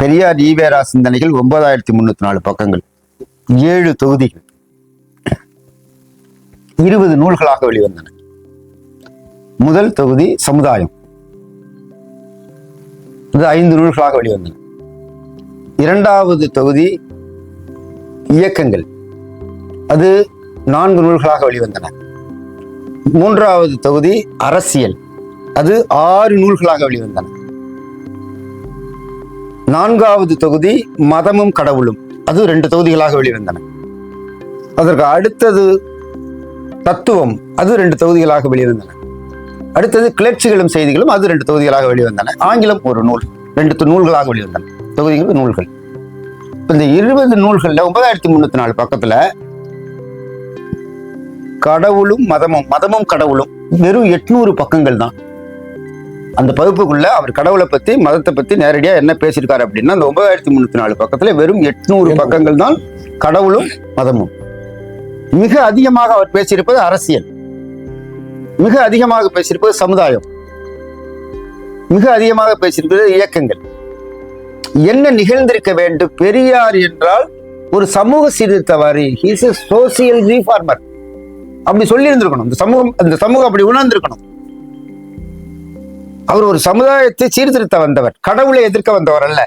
பெரியார் ஈவேரா சிந்தனைகள் 9304 பக்கங்கள், 7 தொகுதிகள், 20 நூல்களாக வெளிவந்தன. முதல் தொகுதி சமுதாயம், இது 5 நூல்களாக வெளிவந்தன. இரண்டாவது தொகுதி இயக்கங்கள், அது 4 நூல்களாக வெளிவந்தன. மூன்றாவது தொகுதி அரசியல், அது 6 நூல்களாக வெளிவந்தன. நான்காவது தொகுதி மதமும் கடவுளும், அது 2 தொகுதிகளாக வெளிவந்தன. அதற்கு அடுத்தது தத்துவம், அது 2 தொகுதிகளாக வெளிவந்தன. அடுத்தது கிளர்ச்சிகளும் செய்திகளும், அது 2 தொகுதிகளாக வெளிவந்தன. ஆங்கிலம் ஒரு நூல், 2 நூல்களாக வெளிவந்தன. தொகுதிகள் நூல்கள். இந்த 20 நூல்கள்ல 9304 பக்கத்துல கடவுளும் மதமும் கடவுளும் வெறும் 800 பக்கங்கள் தான். அந்த பகுப்புக்குள்ள அவர் கடவுளை பத்தி மதத்தை பத்தி நேரடியா என்ன பேசியிருக்காரு அப்படின்னா, அந்த 9304 பக்கத்துல வெறும் 800 பக்கங்கள் தான் கடவுளும் மதமும். மிக அதிகமாக அவர் பேசியிருப்பது அரசியல், மிக அதிகமாக பேசியிருப்பது சமுதாயம், மிக அதிகமாக பேசியிருப்பது இயக்கங்கள். என்ன நிகழ்ந்திருக்க வேண்டும்? பெரியார் என்றால் ஒரு சமூக சீர்திருத்தவாதி, ஹீஸ் எ சோசியல் ரீஃபார்மர், அப்படி சொல்லி இருந்திருக்கணும். இந்த சமூகம் அப்படி உணர்ந்திருக்கணும். அவர் ஒரு சமுதாயத்தை சீர்திருத்த வந்தவர், கடவுளை எதிர்க்க வந்தவர் அல்ல.